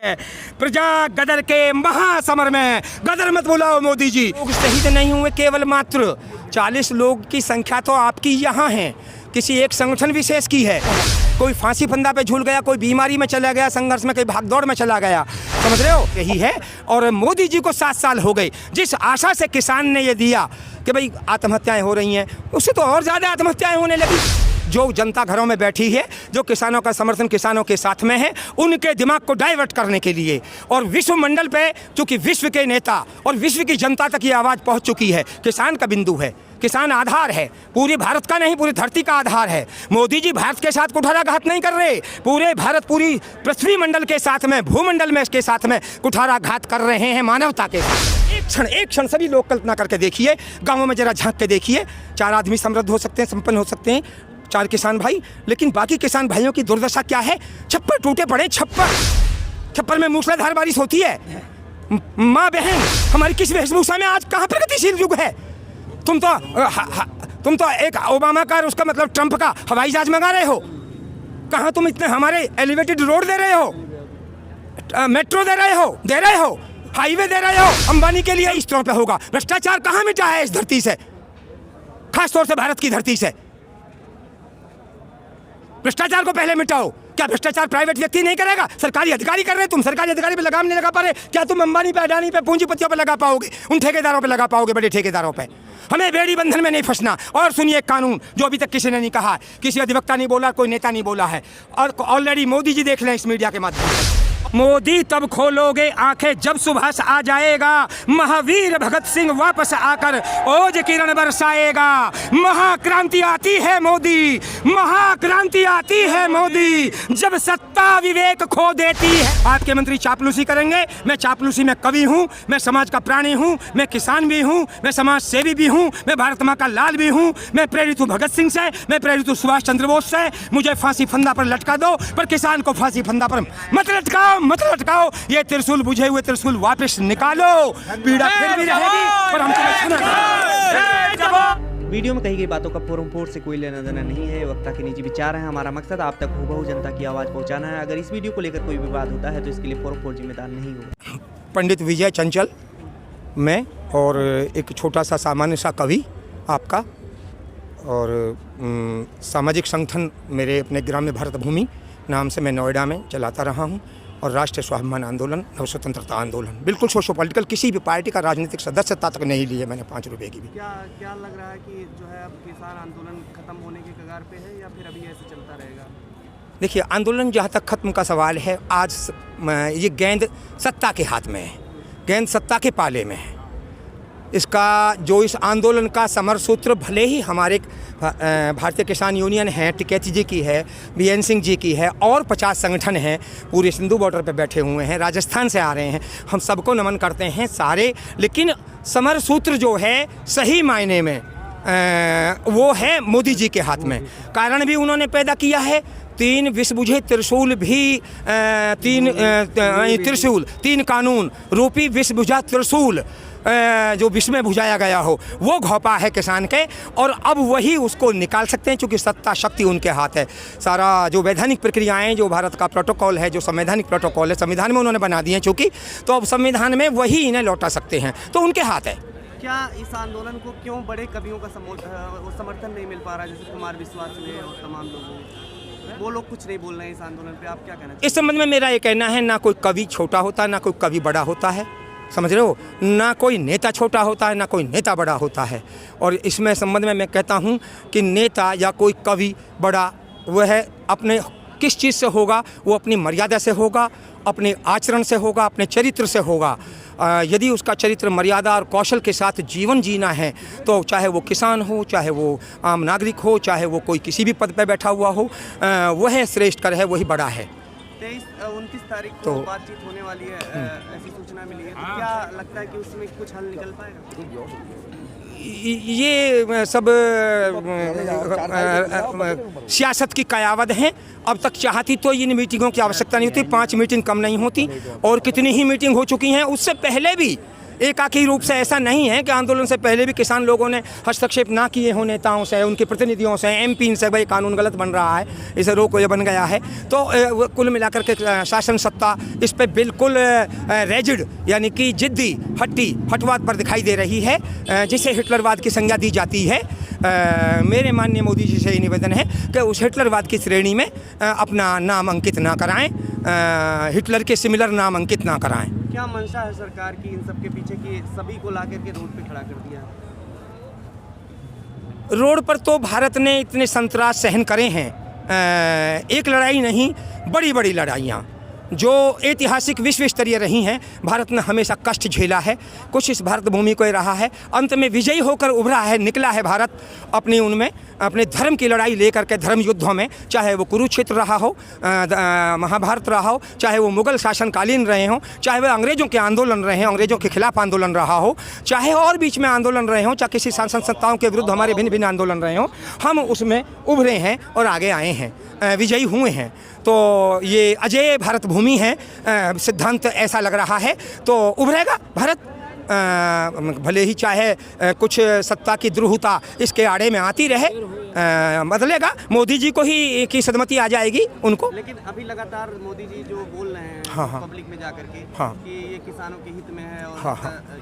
प्रजा गदर के महासमर में गदर मत बुलाओ मोदी जी। लोग शहीद नहीं हुए, केवल मात्र 40 लोग की संख्या तो आपकी यहाँ है, किसी एक संगठन विशेष की है। कोई फांसी फंदा पे झूल गया, कोई बीमारी में चला गया, संघर्ष में, कोई भागदौड़ में चला गया, समझ रहे हो, यही है। और मोदी जी को 7 साल हो गए। जिस आशा से किसान ने ये दिया कि भाई आत्महत्याएं हो रही हैं, उससे तो और ज़्यादा आत्महत्याएं होने लगी। जो जनता घरों में बैठी है, जो किसानों का समर्थन किसानों के साथ में है, उनके दिमाग को डाइवर्ट करने के लिए और विश्व मंडल पे, चूंकि विश्व के नेता और विश्व की जनता तक ये आवाज़ पहुंच चुकी है, किसान का बिंदु है, किसान आधार है, पूरे भारत का नहीं पूरी धरती का आधार है। मोदी जी भारत के साथ कुठाराघात नहीं कर रहे, पूरे भारत, पूरी पृथ्वी मंडल के साथ में, भूमंडल में, इसके साथ में कुठाराघात कर रहे हैं मानवता के साथ। एक क्षण सभी लोग कल्पना करके देखिए, गाँवों में जरा झांक के देखिए, 4 आदमी समृद्ध हो सकते हैं, संपन्न हो सकते हैं, 4 किसान भाई, लेकिन बाकी किसान भाइयों की दुर्दशा क्या है? छप्पर टूटे पड़े, छप्पर में मूसलाधार बारिश होती है। माँ बहन हमारी किस वेशभूषा में आज कहाँ प्रगतिशील युग है? तुम तो एक ओबामा का, उसका मतलब ट्रंप का हवाई जहाज मंगा रहे हो। कहाँ तुम इतने हमारे एलिवेटेड रोड दे रहे हो, मेट्रो दे रहे हो, हाईवे दे रहे हो अंबानी के लिए। इस तरह पे होगा। भ्रष्टाचार कहाँ मिटा है इस धरती से, खासतौर से भारत की धरती से? भ्रष्टाचार को पहले मिटाओ। क्या भ्रष्टाचार प्राइवेट व्यक्ति नहीं करेगा? सरकारी अधिकारी कर रहे हैं। तुम सरकारी अधिकारी पे लगाम नहीं लगा पा रहे, क्या तुम अंबानी पे, अडानी पे, पूंजीपतियों पे लगा पाओगे? उन ठेकेदारों पे लगा पाओगे, बड़े ठेकेदारों पे। हमें बेड़ी बंधन में नहीं फंसना। और सुनिए, कानून जो अभी तक किसी ने नहीं कहा, किसी अधिवक्ता नहीं बोला, कोई नेता नहीं बोला है, और ऑलरेडी मोदी जी देख लें इस मीडिया के माध्यम से। मोदी तब खोलोगे आंखें जब सुभाष आ जाएगा, महावीर भगत सिंह वापस आकर ओज किरण बरसाएगा। महाक्रांति आती है मोदी, महाक्रांति आती है मोदी, जब सत्ता विवेक खो देती है। आपके मंत्री चापलूसी करेंगे, मैं चापलूसी में कवि हूँ, मैं समाज का प्राणी हूँ, मैं किसान भी हूँ, मैं समाज सेवी भी हूँ, मैं भारत माँ का लाल भी हूँ, मैं प्रेरित हूँ भगत सिंह से, मैं प्रेरित हूँ सुभाष चंद्र बोस से। मुझे फांसी फंदा पर लटका दो, पर किसान को फांसी फंदा पर मत लटकाओ। ये त्रिशूल, बुझे हुए त्रिशूल वापस निकालो, पीड़ा फिर भी रहेगी, पर हम वीडियो में कही गई बातों का पूर्व से कोई लेना देना नहीं है, वक्ता के निजी विचार हैं। हमारा मकसद आप तक हूबहू जनता की आवाज़ पहुंचाना है। अगर इस वीडियो को लेकर कोई विवाद होता है तो इसके लिए पूर्व जिम्मेदार नहीं होगा। पंडित विजय चंचल मैं, और एक छोटा सा सामान्य सा कवि आपका, और सामाजिक संगठन मेरे अपने ग्राम्य भारत भूमि नाम से मैं नोएडा में चलाता रहा हूँ, और राष्ट्रीय स्वाभिमान आंदोलन, नव स्वतंत्रता आंदोलन, बिल्कुल सोशो पॉलिटिकल, किसी भी पार्टी का राजनीतिक सदस्यता तक नहीं ली है मैंने 5 रुपए की भी। क्या लग रहा है कि जो है अब किसान आंदोलन खत्म होने के कगार पे है, या फिर अभी ऐसे चलता रहेगा? देखिए, आंदोलन जहाँ तक खत्म का सवाल है, आज ये गेंद सत्ता के हाथ में है, गेंद सत्ता के पाले में है। इसका जो इस आंदोलन का समर सूत्र भले ही हमारे भारतीय किसान यूनियन है, टिकैती जी की है, बीएन सिंह जी की है, और 50 संगठन हैं, पूरे सिंधु बॉर्डर पे बैठे हुए हैं, राजस्थान से आ रहे हैं, हम सबको नमन करते हैं सारे। लेकिन समर सूत्र जो है सही मायने में वो है मोदी जी के हाथ में। कारण भी उन्होंने पैदा किया है, 3 विष बुझे त्रिशूल भी, 3 कानून रूपी विष बुझा त्रिशूल, जो विश्व में बुझाया गया हो, वो घोंपा है किसान के, और अब वही उसको निकाल सकते हैं, क्योंकि सत्ता शक्ति उनके हाथ है। सारा जो वैधानिक प्रक्रियाएं, जो भारत का प्रोटोकॉल है, जो संवैधानिक प्रोटोकॉल है, संविधान में उन्होंने बना दिए चूँकि, तो अब संविधान में वही इन्हें लौटा सकते हैं, तो उनके हाथ है। क्या इस आंदोलन को क्यों बड़े कवियों का समर्थन नहीं मिल पा रहा है, जैसे कुमार विश्वास हुए और तमाम लोग, वो लोग कुछ नहीं बोल रहे हैं इस आंदोलन पे, आप क्या कहना चाहिए? इस संबंध में मेरा ये कहना है, ना कोई कवि छोटा होता है, ना कोई कवि बड़ा होता है, समझ रहे हो, ना कोई नेता छोटा होता है, ना कोई नेता बड़ा होता है। और इसमें संबंध में मैं कहता हूँ कि नेता या कोई कवि बड़ा, वह अपने किस चीज़ से होगा, वो अपनी मर्यादा से होगा, अपने आचरण से होगा, अपने चरित्र से होगा। यदि उसका चरित्र, मर्यादा और कौशल के साथ जीवन जीना है, तो चाहे वो किसान हो, चाहे वो आम नागरिक हो, चाहे वो कोई किसी भी पद पर बैठा हुआ हो, वह श्रेष्ठ कर है, वही बड़ा है। 29 तारीख को बातचीत होने वाली है, ऐसी सूचना मिली है, तो क्या लगता है कि उसमें कुछ हल निकल पाएगा? ये सब सियासत की कयावत हैं। अब तक चाहती तो इन मीटिंगों की आवश्यकता नहीं होती, 5 मीटिंग कम नहीं होती, और कितनी ही मीटिंग हो चुकी हैं। उससे पहले भी एकाकी रूप से ऐसा नहीं है कि आंदोलन से पहले भी किसान लोगों ने हस्तक्षेप ना किए हों नेताओं से, उनके प्रतिनिधियों से, MP से, भाई कानून गलत बन रहा है, इसे रोको, ये बन गया है। तो कुल मिलाकर के शासन सत्ता इस पर बिल्कुल रेजिड यानी कि जिद्दी हटवाद पर दिखाई दे रही है, जिसे हिटलरवाद की संज्ञा दी जाती है। मेरे माननीय मोदी जी से ये निवेदन है कि उस हिटलरवाद की श्रेणी में अपना नाम अंकित ना कराएं, हिटलर के सिमिलर नाम अंकित ना कराएं। क्या मंशा है सरकार की इन सब के पीछे कि सभी को ला करके रोड पे खड़ा कर दिया? रोड पर तो भारत ने इतने संतरास सहन करे हैं, एक लड़ाई नहीं, बड़ी बड़ी लड़ाइयाँ जो ऐतिहासिक विश्व स्तरीय रही हैं। भारत ने हमेशा कष्ट झेला है, कुछ इस भारत भूमि को रहा है, अंत में विजयी होकर उभरा है, निकला है भारत अपनी उनमें अपने धर्म की लड़ाई लेकर के, धर्म युद्धों में, चाहे वो कुरुक्षेत्र रहा हो, महाभारत रहा हो, चाहे वो मुगल शासनकालीन रहे हों, चाहे वो अंग्रेज़ों के आंदोलन रहे हों, अंग्रेज़ों के खिलाफ आंदोलन रहा हो, चाहे और बीच में आंदोलन रहे हों, चाहे किसी शासन सत्ताओं के विरुद्ध हमारे भिन्न भिन्न आंदोलन रहे हों, हम उसमें उभरे हैं और आगे आए हैं, विजयी हुए हैं। तो ये अजय भारत भूमि है, सिद्धांत ऐसा लग रहा है, तो उभरेगा भारत। भले ही चाहे कुछ सत्ता की दुर्हुता इसके आड़े में आती रहे, बदलेगा। मोदी जी को ही की सदमती आ जाएगी उनको। लेकिन अभी लगातार मोदी जी जो बोल रहे हैं पब्लिक में जाकर के कि ये किसानों के हित में है और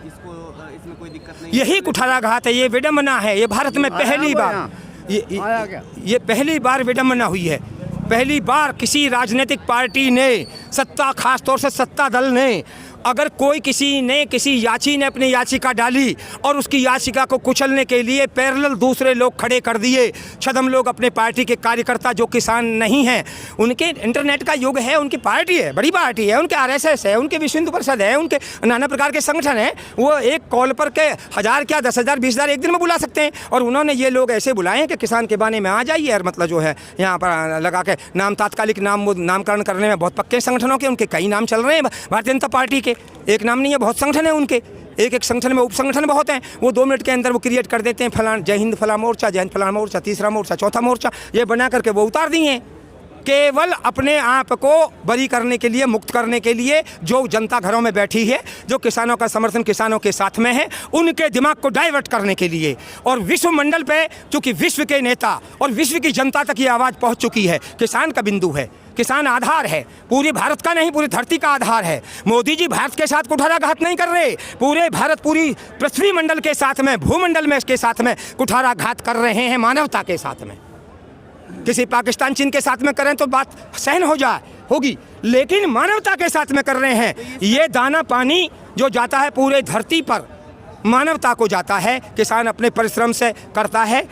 इसमें कोई दिक्कत नहीं, यही कुठाराघात है, ये विडम्बना है। ये भारत में पहली बार ये पहली बार विडम्बना हुई है। पहली बार किसी राजनीतिक पार्टी ने, सत्ता खास तौर से सत्ता दल ने, अगर किसी याची ने अपनी याचिका डाली और उसकी याचिका को कुचलने के लिए पैरेलल दूसरे लोग खड़े कर दिए, छदम लोग अपने पार्टी के कार्यकर्ता जो किसान नहीं हैं, उनके इंटरनेट का युग है, उनकी पार्टी है, बड़ी पार्टी है, उनके RSS है, उनके विश्व हिंदू परिषद है, उनके नाना प्रकार के संगठन हैं, वो एक कॉल पर के 1000 क्या 10,000 20,000 एक दिन में बुला सकते हैं। और उन्होंने ये लोग ऐसे बुलाए हैं कि किसान के बाने में आ जाइए, और मतलब जो है यहाँ पर लगा के नाम तात्कालिक नामकरण करने में बहुत पक्के संगठनों के, उनके कई नाम चल रहे हैं भारतीय जनता पार्टी के, एक नाम नहीं है, बहुत संगठन है उनके, एक संगठन में उप संगठन बहुत हैं। वो 2 मिनट के अंदर वो क्रिएट कर देते हैं, फलान जय हिंद फला मोर्चा, जय हिंद फला मोर्चा, तीसरा मोर्चा, चौथा मोर्चा, ये बना करके वो उतार दिए हैं, केवल अपने आप को बरी करने के लिए, मुक्त करने के लिए। जो जनता घरों में बैठी है, जो किसानों का समर्थन किसानों के साथ में है, उनके दिमाग को डाइवर्ट करने के लिए। और विश्व मंडल पे चूंकि विश्व के नेता और विश्व की जनता तक ये आवाज़ पहुंच चुकी है, किसान का बिंदु है, किसान आधार है, पूरी भारत का नहीं, पूरी धरती का आधार है। मोदी जी भारत के साथ कुठाराघात नहीं कर रहे, पूरे भारत, पूरी पृथ्वी मंडल के साथ में, भूमंडल में इसके साथ में कुठाराघात कर रहे हैं, मानवता के साथ में। किसी पाकिस्तान चीन के साथ में करें तो बात सहन होगी, लेकिन मानवता के साथ में कर रहे हैं। ये दाना पानी जो जाता है पूरे धरती पर, मानवता को जाता है, किसान अपने परिश्रम से करता है,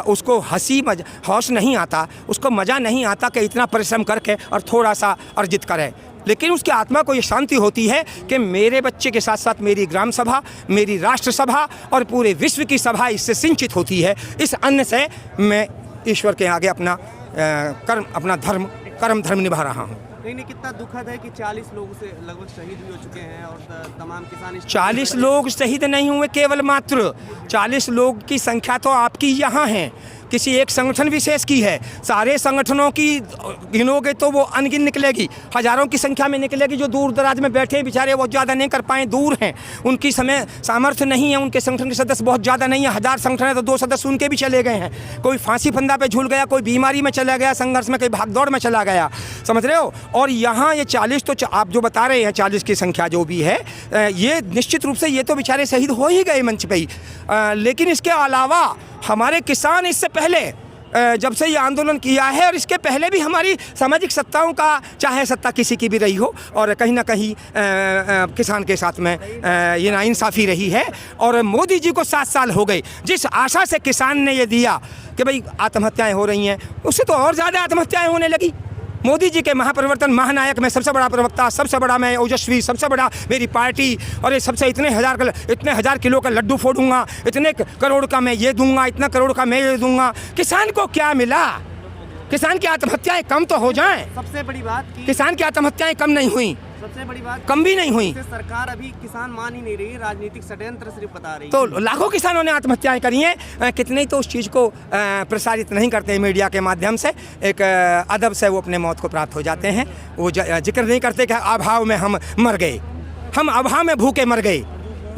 उसको हौश नहीं आता, उसको मज़ा नहीं आता कि इतना परिश्रम करके और थोड़ा सा अर्जित करे, लेकिन उसकी आत्मा को ये शांति होती है कि मेरे बच्चे के साथ साथ मेरी ग्राम सभा, मेरी राष्ट्र सभा और पूरे विश्व की सभा इससे सिंचित होती है। इस अन्न से मैं ईश्वर के आगे अपना धर्म निभा रहा हूँ। नहीं, कितना दुखद है कि 40 लोग से लगभग शहीद भी हो चुके हैं और तमाम किसान 40 लोग शहीद नहीं हुए, केवल मात्र 40 लोग की संख्या तो आपकी यहाँ है, किसी एक संगठन विशेष की है। सारे संगठनों की गिनोगे तो वो अनगिन निकलेगी, हजारों की संख्या में निकलेगी। जो दूर दराज में बैठे बेचारे वो ज़्यादा नहीं कर पाए, दूर हैं, उनकी सामर्थ्य नहीं है, उनके संगठन के सदस्य बहुत ज़्यादा नहीं है। 1000 संगठन है तो 2 सदस्य उनके भी चले गए हैं, कोई फांसी फंदा पे झूल गया, कोई बीमारी में चला गया, संघर्ष में, कोई भागदौड़ में चला गया, समझ रहे हो। और यहाँ ये 40 तो आप जो बता रहे हैं, 40 की संख्या जो भी है, ये निश्चित रूप से ये तो बेचारे शहीद हो ही गए मंच पे ही। लेकिन इसके अलावा हमारे किसान इससे पहले जब से ये आंदोलन किया है और इसके पहले भी हमारी सामाजिक सत्ताओं का, चाहे सत्ता किसी की भी रही हो, और कहीं ना कहीं किसान के साथ में ये नाइंसाफ़ी रही है। और मोदी जी को 7 साल हो गए, जिस आशा से किसान ने ये दिया कि भाई आत्महत्याएं हो रही हैं, उससे तो और ज़्यादा आत्महत्याएं होने लगी। मोदी जी के महापरिवर्तन महानायक में सबसे बड़ा प्रवक्ता, सबसे बड़ा मैं ओजस्वी, सबसे बड़ा मेरी पार्टी, और ये सबसे इतने हज़ार किलो का लड्डू फोड़ूंगा, इतने करोड़ का मैं ये दूंगा, इतना करोड़ का मैं ये दूंगा। किसान को क्या मिला? किसान की आत्महत्याएं कम तो हो जाएं। सबसे बड़ी बात कि किसान की आत्महत्याएं कम नहीं हुई, सबसे बड़ी बात कम भी नहीं हुई। सरकार अभी किसान मान ही नहीं रही, राजनीतिक षड्यंत्र सिर्फ बता रही है। तो लाखों किसानों ने आत्महत्याएं करी हैं, कितने तो उस चीज़ को प्रसारित नहीं करते मीडिया के माध्यम से, एक अदब से वो अपने मौत को प्राप्त हो जाते हैं। वो जिक्र नहीं करते कि अभाव में हम मर गए, हम अभाव में भूखे मर गए,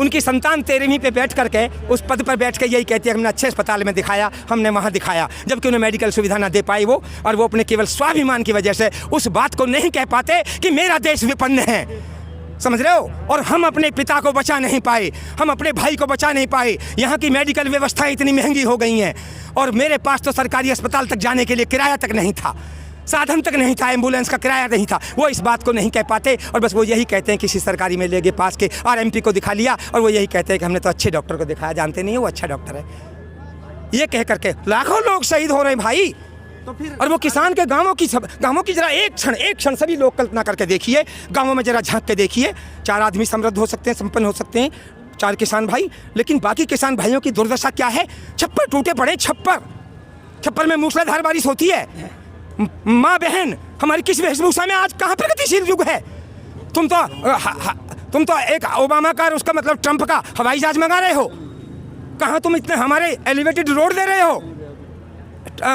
उनकी संतान 13वीं पे बैठ करके उस पद पर बैठ के यही कहती है हमने अच्छे अस्पताल में दिखाया, हमने वहाँ दिखाया, जबकि उन्हें मेडिकल सुविधा ना दे पाई वो, और वो अपने केवल स्वाभिमान की वजह से उस बात को नहीं कह पाते कि मेरा देश विपन्न है। समझ रहे हो? और हम अपने पिता को बचा नहीं पाए, हम अपने भाई को बचा नहीं पाए। यहाँ की मेडिकल व्यवस्था इतनी महंगी हो गई हैं, और मेरे पास तो सरकारी अस्पताल तक जाने के लिए किराया तक नहीं था, साधन तक नहीं था, एम्बुलेंस का किराया नहीं था। वो इस बात को नहीं कह पाते, और बस वो यही कहते हैं किसी सरकारी में ले गए पास के RMP को दिखा लिया, और वो यही कहते हैं कि हमने तो अच्छे डॉक्टर को दिखाया, जानते नहीं है वो अच्छा डॉक्टर है। ये कह करके लाखों लोग शहीद हो रहे हैं भाई। तो फिर और वो किसान के गांवों की जरा एक क्षण सभी लोग कल्पना करके देखिए, गांवों में जरा झांक के देखिए। 4 आदमी समृद्ध हो सकते हैं, संपन्न हो सकते हैं, 4 किसान भाई, लेकिन बाकी किसान भाइयों की दुर्दशा क्या है? छप्पर टूटे पड़े, छप्पर में मूसलाधार बारिश होती है। माँ बहन हमारी किस वेशभूषा में आज कहाँ प्रगतिशील युग है? तुम तो एक ओबामा का, उसका मतलब ट्रंप का हवाई जहाज मंगा रहे हो। कहाँ तुम इतने हमारे एलिवेटेड रोड दे रहे हो,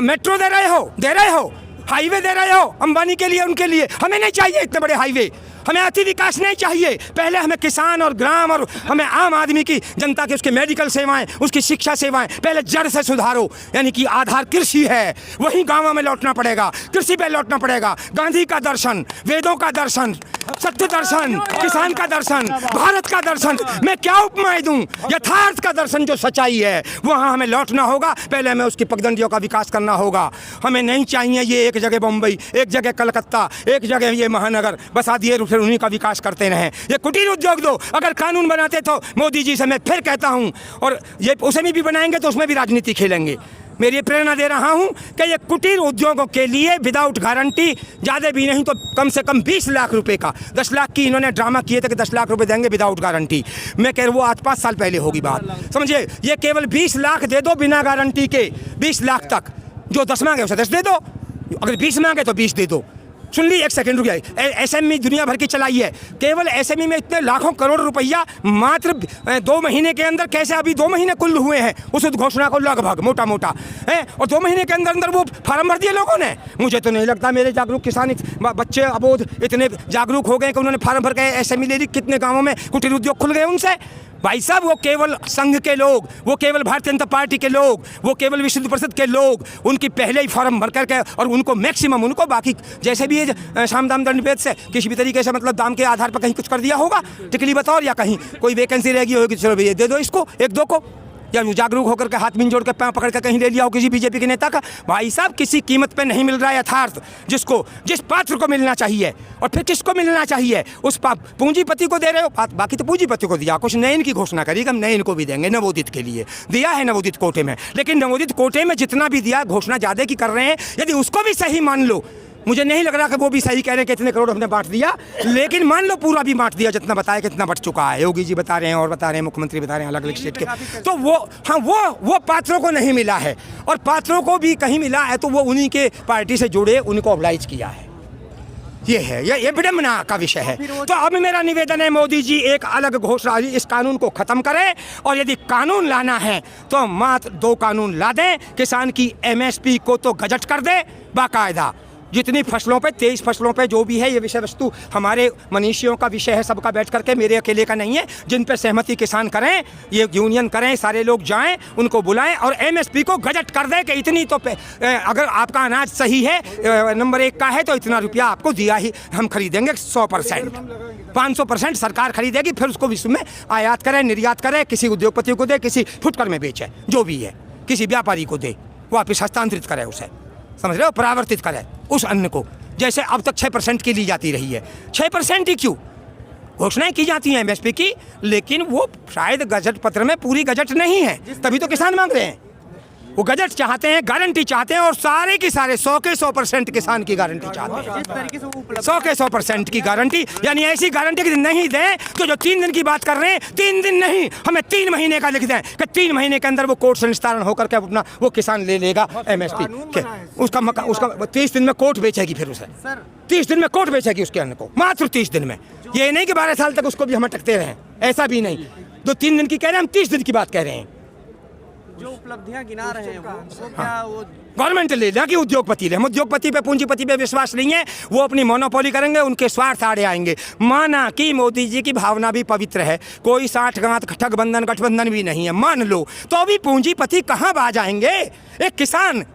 मेट्रो दे रहे हो, हाईवे दे रहे हो अंबानी के लिए, उनके लिए। हमें नहीं चाहिए इतने बड़े हाईवे, हमें अति विकास नहीं चाहिए। पहले हमें किसान और ग्राम और हमें आम आदमी की, जनता की, उसके मेडिकल सेवाएं, उसकी शिक्षा सेवाएं पहले जड़ से सुधारो। यानी कि आधार कृषि है, वही गांवों में लौटना पड़ेगा, कृषि पे लौटना पड़ेगा। गांधी का दर्शन, वेदों का दर्शन, सत्य दर्शन, किसान का दर्शन, भारत का दर्शन, मैं क्या उपमाएं दूं? यथार्थ का दर्शन जो सच्चाई है वहाँ हमें लौटना होगा। पहले हमें उसकी पगडंडियों का विकास करना होगा। हमें नहीं चाहिए ये एक जगह बम्बई, एक जगह कलकत्ता, एक जगह ये महानगर, बस आदिए फिर उन्हीं का विकास करते रहें। ये कुटीर उद्योग दो। अगर कानून बनाते तो मोदी जी से मैं फिर कहता हूँ, और ये उसे भी बनाएंगे तो उसमें भी राजनीति खेलेंगे। मेरी प्रेरणा दे रहा हूं कि ये कुटीर उद्योगों के लिए विदाउट गारंटी, ज़्यादा भी नहीं तो कम से कम 20 लाख रुपए का, 10 लाख की इन्होंने ड्रामा किए थे कि 10 लाख रुपए देंगे विदाउट गारंटी। मैं कह रहा हूँ वो आज 5 साल पहले होगी बात, समझिए। ये केवल 20 लाख दे दो बिना गारंटी के, 20 लाख तक। जो 10 मांगे उसे 10 दे दो, अगर 20 मांगे तो 20 दे दो। सुन ली, एक सेकंड रुक जाए। SME दुनिया भर की चलाई है, केवल SME में इतने लाखों करोड़ रुपया मात्र 2 महीने के अंदर, कैसे अभी 2 महीने कुल हुए हैं उस उद्घोषणा को लगभग मोटा है, और 2 महीने के अंदर वो फार्म भर दिए लोगों ने। मुझे तो नहीं लगता मेरे जागरूक किसान बच्चे अबोध इतने जागरूक हो गए कि उन्होंने फार्म भर के SME ले ली। कितने गाँवों में कुटीर उद्योग खुल गए उनसे। भाई साहब, वो केवल संघ के लोग, वो केवल भारतीय जनता पार्टी के लोग, वो केवल विश्व हिंदू परिषद के लोग, उनकी पहले ही फॉर्म भर करके, और उनको मैक्सिमम, उनको बाकी जैसे भी ये साम दाम दंड भेद से किसी भी तरीके से, मतलब दाम के आधार पर कहीं कुछ कर दिया होगा टिकली बतौर, या कहीं कोई वैकेंसी रहेगी होगी, चलो भैया दे दो इसको 1-2 को, या जागरूक होकर के हाथ मिल जोड़ के पैर पकड़ के कहीं ले लिया हो किसी बीजेपी के नेता का। भाई साहब, किसी कीमत पे नहीं मिल रहा है यथार्थ, जिस पात्र को मिलना चाहिए। और फिर किसको मिलना चाहिए? उस पूंजीपति को दे रहे हो। बाकी तो पूंजीपति को दिया, कुछ नए इनकी घोषणा करी कि हम नए इनको भी देंगे, नवोदित के लिए दिया है, नवोदित कोटे में। लेकिन नवोदित कोटे में जितना भी दिया, घोषणा ज़्यादा की कर रहे हैं। यदि उसको भी सही मान लो, मुझे नहीं लग रहा कि वो भी सही कह रहे हैं कि इतने करोड़ हमने बांट दिया, लेकिन मान लो पूरा भी बांट दिया, जितना बताया कितना बट चुका है। योगी जी बता रहे हैं, और बता रहे हैं, मुख्यमंत्री बता रहे हैं अलग अलग स्टेट के। तो वो, हाँ, वो पात्रों को नहीं मिला है, और पात्रों को भी कहीं मिला है तो वो उन्हीं के पार्टी से जुड़े, उनको ऑब्लाइज किया है। ये है, ये विडम्बना का विषय है। तो अब मेरा निवेदन है, मोदी जी एक अलग घोषणा, इस कानून को खत्म करें, और यदि कानून लाना है तो मात्र 2 कानून ला दें। किसान की MSP को तो गजट कर दे बाकायदा। जितनी फसलों पे, 23 फसलों पे जो भी है, ये विषय वस्तु हमारे मनीषियों का विषय है, सबका बैठ करके, मेरे अकेले का नहीं है। जिन पे सहमति किसान करें, ये यूनियन करें, सारे लोग जाएं, उनको बुलाएं, और MSP को गजट कर दें कि इतनी तो अगर आपका अनाज सही है, नंबर 1 का है, तो इतना रुपया आपको दिया ही हम खरीदेंगे 100%, 500% सरकार खरीदेगी। फिर उसको विश्व में आयात करें, निर्यात करें, किसी उद्योगपति को दे, किसी फुटकर में बेचे, जो भी है, किसी व्यापारी को दे, वापिस हस्तांतरित करे उसे, समझ रहे हो, परावर्तित करे उस अन्न को। जैसे अब तक 6% की ली जाती रही है, 6% ही क्यों? घोषणाएं की जाती हैं MSP की, लेकिन वो शायद गजट पत्र में पूरी गजट नहीं है, तभी तो किसान मांग रहे हैं। वो गजट चाहते हैं, गारंटी चाहते हैं, और सारे की सारे 100 के 100% किसान की गारंटी चाहते हैं। 100 के 100% की गारंटी, यानी ऐसी गारंटी कि नहीं दें तो जो 3 दिन की बात कर रहे हैं, 3 दिन नहीं, हमें 3 महीने का लिख दें कि 3 महीने के अंदर वो कोर्ट से निस्तारण होकर के अपना वो किसान ले लेगा MSP के। उसका 30 दिन में कोर्ट बेचेगी, फिर उसे 30 दिन में कोर्ट बेचेगी उसके अन्न को, मात्र 30 दिन में। ये नहीं कि 12 साल तक उसको भी हम अटकते रहें, ऐसा भी नहीं। 2-3 दिन की कह रहे हैं हम, 30 दिन की बात कह रहे हैं। जो उपलब्धियां गिना रहे हैं वो क्या वो गवर्नमेंट ले ना कि उद्योगपति ले। हम उद्योगपति पे पूंजीपति पे विश्वास नहीं है, वो अपनी मोनोपोली करेंगे, उनके स्वार्थ आड़े आएंगे। माना कि मोदी जी की भावना भी पवित्र है, कोई साठगांठ ठगबंधन गठबंधन भी नहीं है, मान लो, तो अभी पूंजीपति कहाँ बाज आएंगे? एक किसान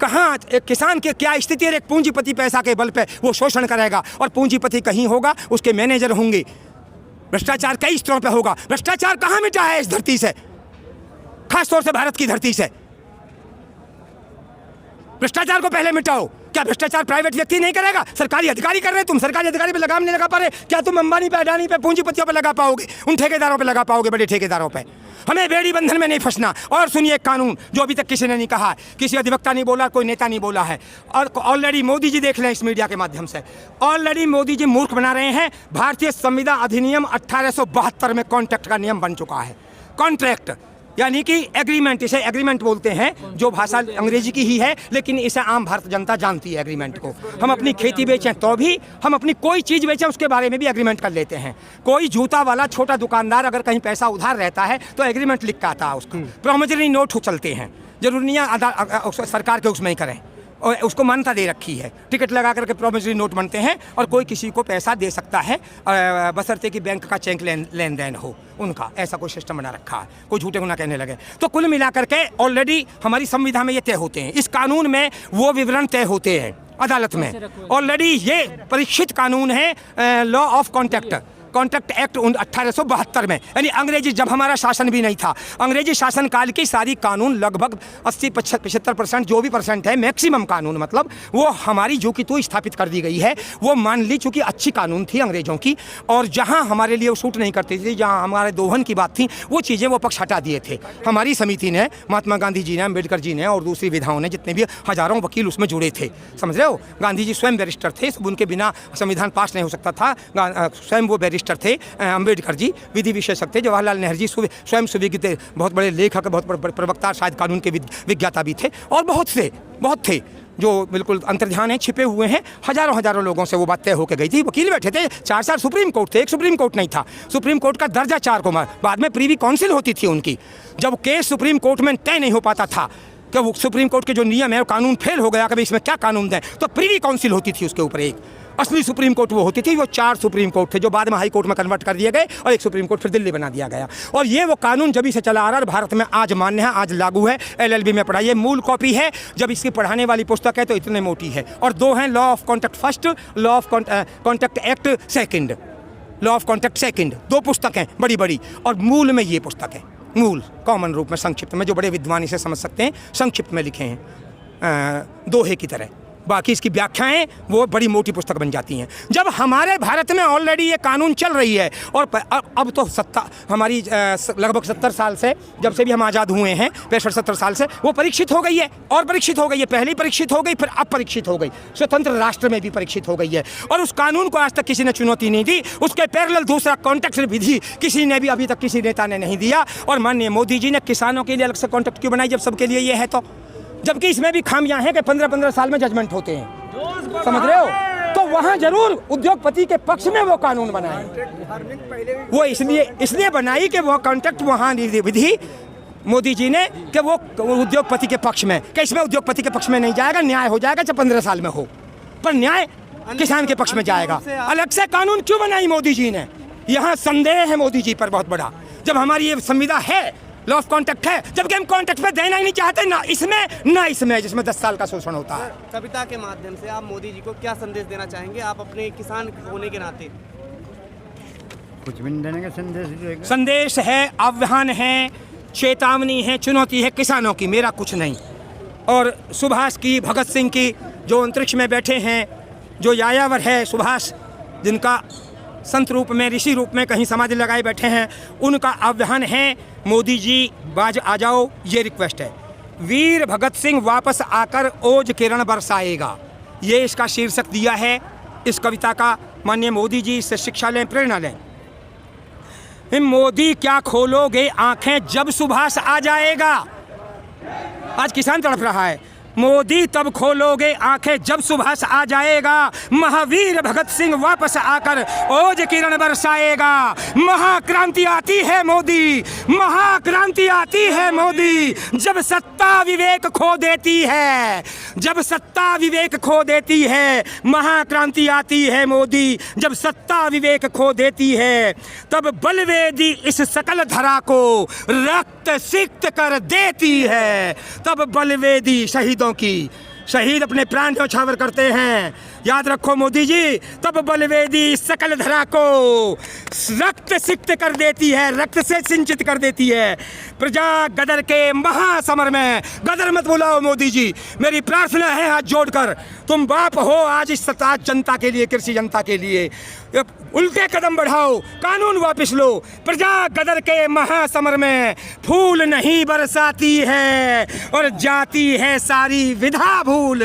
कहाँ, एक किसान की क्या स्थिति है? एक पूंजीपति पैसा के बल पे वो शोषण करेगा, और पूंजीपति कहीं होगा, उसके मैनेजर होंगे। भ्रष्टाचार कई स्तरों पे होगा। भ्रष्टाचार कहाँ मिटा है इस धरती से, खासतौर से भारत की धरती से? भ्रष्टाचार को पहले मिटाओ। क्या भ्रष्टाचार प्राइवेट व्यक्ति नहीं करेगा? सरकारी अधिकारी कर रहे हैं। तुम सरकारी अधिकारी पे लगाम नहीं लगा पा रहे, क्या तुम अंबानी पे, अडानी पे, पूंजीपतियों पे लगा पाओगे? उन ठेकेदारों पे लगा पाओगे, बड़े ठेकेदारों पे। हमें बेड़ी बंधन में नहीं फंसना। और सुनिए, कानून जो अभी तक किसी ने नहीं कहा, किसी अधिवक्ता नहीं बोला, कोई नेता नहीं बोला है, और ऑलरेडी मोदी जी देख लें इस मीडिया के माध्यम से, ऑलरेडी मोदी जी मूर्ख बना रहे हैं। भारतीय संविदा अधिनियम 1872 में कॉन्ट्रैक्ट का नियम बन चुका है। कॉन्ट्रैक्ट यानी कि एग्रीमेंट, इसे एग्रीमेंट बोलते हैं, जो भाषा अंग्रेजी की ही है, लेकिन इसे आम भारत जनता जानती है एग्रीमेंट को। हम अपनी खेती बेचें तो भी, हम अपनी कोई चीज़ बेचें उसके बारे में भी एग्रीमेंट कर लेते हैं। कोई जूता वाला छोटा दुकानदार अगर कहीं पैसा उधार रहता है तो एग्रीमेंट लिख के आता है उसका। प्रॉमिसरी नोट चलते हैं, जरूरी नहीं है सरकार के उसमें ही करें, और उसको मान्यता दे रखी है। टिकट लगा करके प्रॉमिसरी नोट बनते हैं, और कोई किसी को पैसा दे सकता है बशर्ते कि बैंक का चेक लेन देन हो उनका। ऐसा कोई सिस्टम बना रखा है, कोई झूठे गुना कहने लगे। तो कुल मिलाकर के ऑलरेडी हमारी संविधान में ये तय होते हैं, इस कानून में वो विवरण तय होते हैं अदालत में। ऑलरेडी ये परीक्षित कानून है लॉ ऑफ कॉन्ट्रैक्ट एक्ट 1872 में, यानी अंग्रेजी, जब हमारा शासन भी नहीं था, अंग्रेजी शासन काल की सारी कानून लगभग 80-75% जो भी परसेंट है, मैक्सिमम कानून मतलब, वो हमारी जो कि तो स्थापित कर दी गई है। वो मान ली चूँकि अच्छी कानून थी अंग्रेजों की, और जहाँ हमारे लिए वो सूट नहीं करती थी, जहाँ हमारे दोहन की बात थी, वो चीज़ें वो पक्ष हटा दिए थे। हमारी समिति ने, महात्मा गांधी जी ने, अम्बेडकर जी ने और दूसरी विधाओं ने, जितने भी हजारों वकील उसमें जुड़े थे, समझ रहे हो। गांधी जी स्वयं बैरिस्टर थे, सब उनके बिना संविधान पास नहीं हो सकता था। स्वयं वो बैरिस्टर थे। अम्बेडकर जी विधि विशेषज्ञ थे। जवाहरलाल नेहरू जी स्वयं सुविज्ञ, बहुत बड़े लेखक, बहुत बड़े प्रवक्ता, शायद कानून के विज्ञाता भी थे। और बहुत थे जो बिल्कुल अंतर्ध्यान है, छिपे हुए हैं। हजारों लोगों से वो बात तय होकर गई थी। वकील बैठे थे, 4 सुप्रीम कोर्ट थे, एक सुप्रीम कोर्ट नहीं था। सुप्रीम कोर्ट का दर्जा 4 को बाद में प्रीवी काउंसिल होती थी उनकी। जब केस सुप्रीम कोर्ट में तय नहीं हो पाता था कि वो सुप्रीम कोर्ट के जो नियम है वो कानून फेल हो गया कि भाई इसमें क्या कानून दें, तो प्रीवी काउंसिल होती थी उसके ऊपर। एक असली सुप्रीम कोर्ट वो होती थी। वो 4 सुप्रीम कोर्ट थे जो बाद में हाई कोर्ट में कन्वर्ट कर दिए गए, और एक सुप्रीम कोर्ट फिर दिल्ली बना दिया गया। और ये वो कानून जब से चला आ रहा है, भारत में आज मान्य है, आज लागू है। LLB में पढ़ाइए, मूल कॉपी है। जब इसकी पढ़ाने वाली पुस्तक है तो इतने मोटी है। और 2 हैं, law of contract first, law of contract act second, law of contract second. 2 पुस्तकें बड़ी, और मूल में ये पुस्तक है। मूल कॉमन रूप में, संक्षिप्त में, जो बड़े विद्वान इसे समझ सकते हैं, संक्षिप्त में लिखे हैं दोहे की तरह। बाकी इसकी व्याख्याएं वो बड़ी मोटी पुस्तक बन जाती हैं। जब हमारे भारत में ऑलरेडी ये कानून चल रही है, और अब तो सत्ता हमारी लगभग 70 साल से, जब से भी हम आज़ाद हुए हैं, 65-70 साल से, वो परीक्षित हो गई है, और परीक्षित हो गई है। पहले परीक्षित हो गई, फिर अब परीक्षित हो गई, स्वतंत्र राष्ट्र में भी परीक्षित हो गई है। और उस कानून को आज तक किसी ने चुनौती नहीं दी। उसके पैरेलल दूसरा कॉन्ट्रैक्ट विधि किसी ने भी अभी तक, किसी नेता ने नहीं दिया। और माननीय मोदी जी ने किसानों के लिए अलग से कॉन्ट्रैक्ट क्यों बनाई, जब सबके लिए ये है तो? जबकि इसमें भी खामियां हैं कि 15-15 साल में जजमेंट होते हैं, समझ रहे हो। तो वहाँ जरूर उद्योगपति के पक्ष में वो कानून बनाए। वो इसलिए बनाई कि वो कॉन्ट्रैक्ट वहाँ विधि मोदी जी ने, कि वो उद्योगपति के पक्ष में, कि इसमें उद्योगपति के पक्ष में नहीं जाएगा, न्याय हो जाएगा चाहे 15 साल में हो, पर न्याय किसान के पक्ष में जाएगा। अलग से कानून क्यों बनाई मोदी जी ने? यहाँ संदेह है मोदी जी पर बहुत बड़ा। जब हमारी ये संविदा है, लॉ ऑफ कॉन्ट्रैक्ट है, जबकि हम कॉन्ट्रैक्ट पे देना ही नहीं चाहते, ना इसमें जिसमें 10 साल का शोषण होता है। कविता के माध्यम से आप मोदी जी को क्या संदेश देना चाहेंगे, आप अपने किसान होने के नाते? कुछ भी नहीं देने का संदेश। संदेश है, आह्वान है, चेतावनी है, चुनौती है किसानों की, मेरा कुछ नहीं। और सुभाष की, भगत सिंह की, जो अंतरिक्ष में बैठे हैं, जो यायावर है सुभाष, जिनका संत रूप में, ऋषि रूप में कहीं समाधि लगाए बैठे हैं, उनका आह्वान है, मोदी जी बाज आ जाओ, ये रिक्वेस्ट है। वीर भगत सिंह वापस आकर ओज किरण बरसाएगा, ये इसका शीर्षक दिया है इस कविता का। माननीय मोदी जी इससे शिक्षा लें, प्रेरणा लें। मोदी क्या खोलोगे आंखें जब सुभाष आ जाएगा। आज किसान तड़प रहा है, मोदी तब खोलोगे आंखें जब सुबह आ जाएगा, महावीर भगत सिंह वापस आकर ओज किरण बरसाएगा। महाक्रांति आती है मोदी, महाक्रांति आती है मोदी, जब सत्ता विवेक खो देती है, जब सत्ता विवेक खो देती है। महाक्रांति आती है मोदी, जब सत्ता विवेक खो देती है। तब बलवेदी इस सकल धरा को रक्त सिक्त कर देती है। तब बलवेदी शहीदों की, शहीद अपने प्राण न्यौछावर करते हैं, याद रखो मोदी जी। तब बलवेदी सकल धरा को रक्त सिक्त कर देती है, रक्त से सिंचित कर देती है। प्रजा गदर के महासमर में गदर मत बुलाओ मोदी जी। मेरी प्रार्थना है हाथ जोड़कर, तुम बाप हो आज इस सताज जनता के लिए, कृषि जनता के लिए। उल्टे कदम बढ़ाओ, कानून वापस लो। प्रजा गदर के महासमर में फूल नहीं बरसाती है और जाती है सारी विधा भूल,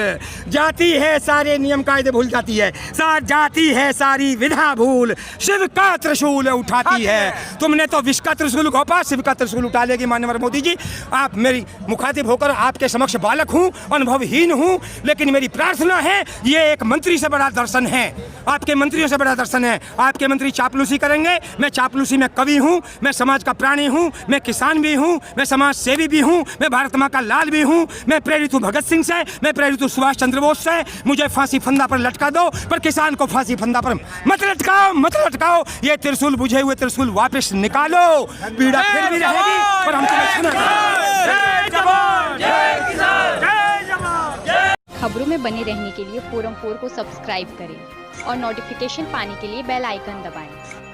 जाती है सारे नियम कायदे भूल जाती है, जाती है सारी विधा भूल। शिव का त्रिशूल उठाती है। तुमने तो विष का त्रिशूल घोपा, शिव का त्रिशूल उठा लेगी माननीय मोदी जी। आप मेरी मुखातिब होकर आपके समक्ष बालक हूँ, अनुभवहीन हूँ, लेकिन मेरी प्रार्थना है, ये एक मंत्री से बड़ा दर्शन है, आपके मंत्रियों से बड़ा दर्शन है। आपके मंत्री चापलूसी करेंगे, मैं चापलूसी में कवि हूँ, मैं समाज का प्राणी हूँ, मैं किसान भी हूँ, मैं समाज सेवी भी हूँ, मैं भारत माँ का लाल भी हूँ। मैं प्रेरित हूँ भगत सिंह से, मैं प्रेरित हूँ सुभाष चंद्र बोस से। मुझे फांसी फंदा पर लटका दो, पर किसान को फांसी फंदा पर मत लटकाओ, मत लटकाओ। ये त्रिशूल बुझे हुए त्रिशूल वापस निकालो, पीड़ा फिर भी रहेगी पर हम खबरों में बने रहने के लिए फोरम 4 को सब्सक्राइब करें और नोटिफिकेशन पाने के लिए बेल आइकन दबाएं।